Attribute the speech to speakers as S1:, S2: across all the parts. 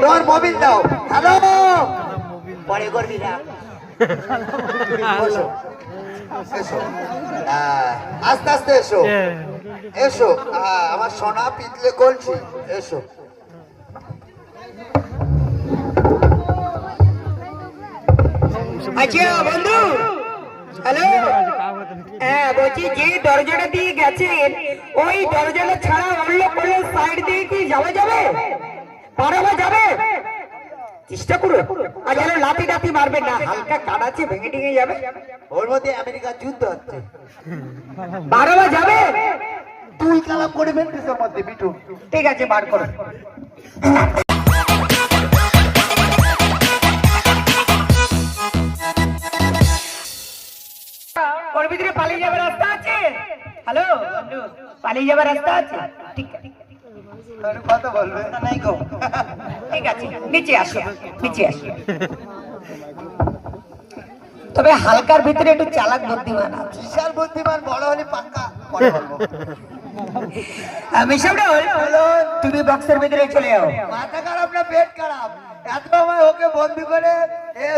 S1: তোর মোবিল দাও। হ্যালো, পরে করবি না। এসো, এসো, আস্তে আস্তে এসো, এসো। আমার সোনা পিতলে কলছি, এসো।
S2: আচ্ছা বন্ধু, হ্যালো। হ্যাঁ বলছি, যে দরজাটা দিয়ে গেছেন ওই দরজাটা ছাড়া অন্য কোনো সাইড দিয়ে কি যাওয়া যাবে? পারাবা যাবে? চেষ্টা করো, আর যেন লাথি টাথি মারবে না, হালকা কাটাচ্ছে, ভেঙে টেঙে যাবে।
S1: ওর মধ্যে আমেরিকার যুদ্ধ হচ্ছে,
S2: পারাবা যাবে?
S1: তুই কালাম করে ফেলছিস ওর মধ্যে বিটু।
S2: ঠিক আছে, বার করো। ওর ভিতরে পালিয়ে যাবার রাস্তা আছে? হ্যালো বন্ধু, পালিয়ে যাবার রাস্তা আছে? ঠিক আছে,
S1: কথা বলবে না, নাই গো।
S2: ঠিক আছে, নিচে আসো, নিচে আসো। তবে হালকার ভিতরে একটু চালাক বুদ্ধিমান আছে।
S1: বিশাল বুদ্ধিমান, বড় হলে পাক্কা। পরে বলবো।
S2: তুমি বক্সের ভিতরে চলে যাও।
S1: মাথা খারাপ না পেট খারাপ? এত সময় ওকে বন্দি করে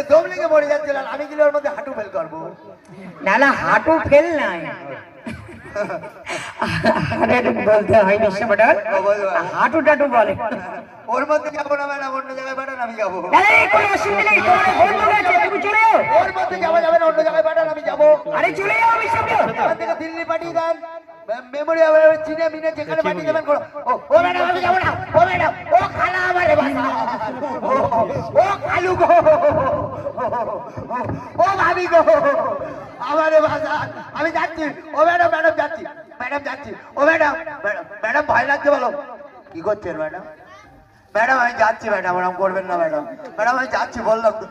S1: দম লেগে মরে যাচ্ছিল, আমি গেলে ওর মধ্যে হাঁটু ফেল করবো।
S2: না না, হাঁটু ফেল নাই, বলতে হয় নিশ্চয়, হাঁটু টাটু বলে।
S1: ওর মধ্যে যাবো না ম্যাডাম, অন্য জায়গায় পাঠান, আমি যাবো।
S2: কোনো অসুবিধা নেই, তুমি চলে যাও।
S1: ওর মধ্যে যাওয়া যাবে না, অন্য জায়গায় পাঠান, আমি যাবো।
S2: আরে চলে যাও, আমি সামনে।
S1: ওখান থেকে দিল্লি পাঠিয়ে দেন, মেমোরি চিনে মিনে যেখানে পাঠিয়ে দেবেন করো। ও ম্যাডাম, আমি যাবো না। ও ম্যাডাম, ও খালা আমারে বাসা, ও খালু গো, ও ভাবি গো, আমারে বাসা, আমি যাচ্ছি। ও ম্যাডাম, ম্যাডাম যাচ্ছি, ম্যাডাম যাচ্ছি। ও ম্যাডাম, ম্যাডাম ভয় লাগছে, বলো কি করছেন ম্যাডাম? ম্যাডাম আমি যাচ্ছি, ম্যাডাম ওরকম করবেন না ম্যাডাম। ম্যাডাম আমি যাচ্ছি, বললাম তো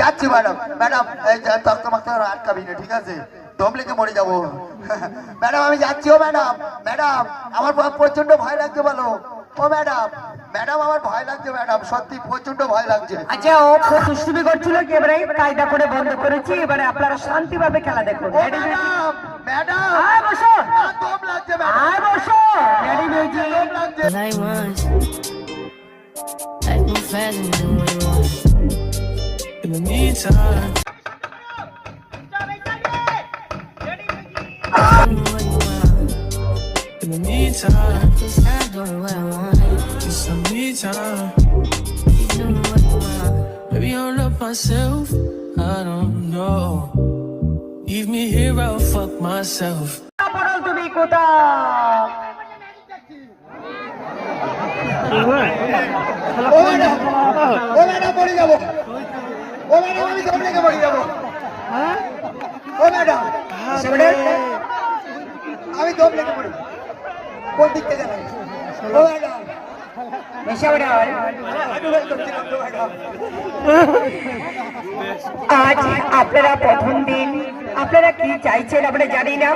S1: যাচ্ছি ম্যাডাম। ম্যাডাম এই তক্ত মাক্ত আটকাবি না, ঠিক আছে? দম লেগে মরে যাবো। ম্যাডাম আমি যাচ্ছি। ও ম্যাডাম, ম্যাডাম আমার প্রচন্ড ভয় লাগছে, বলো। ও ম্যাডাম, ম্যাডাম আমার ভয় লাগছে ম্যাডাম, সত্যি প্রচন্ড ভয় লাগছে।
S2: আচ্ছা, ও খুব দুষ্টুমি করছিল, এবারে কায়দা করে বন্ধ করেছি, এবারে আপনারা শান্তিভাবে খেলা দেখুন।
S1: ম্যাডাম, ম্যাডাম
S2: আয় বসো,
S1: দম লাগছে ম্যাডাম,
S2: আয় বসো, রেডি মিউজিক।
S1: দম লাগছে।
S3: Like once, like move fast and do what you want. In the meantime, do what you want. In the meantime, just not doing what I want. Just some me time. Keep doing what you want. Maybe I'll love myself. I don't know. Leave me here, I'll fuck myself.
S2: পড়ল তুমি কোথা?
S1: ও madam, ও madam মরে যাবো। ও madam আমি দম লেগে মরে যাবো। ও ম্যাডাম, আমি দম লেগে মরে যাবো। কোন দিক থেকে যাবেন? ও ম্যাডাম,
S2: আজ আপনারা প্রথম দিন, আপনারা কি চাইছেন আমরা জানি না।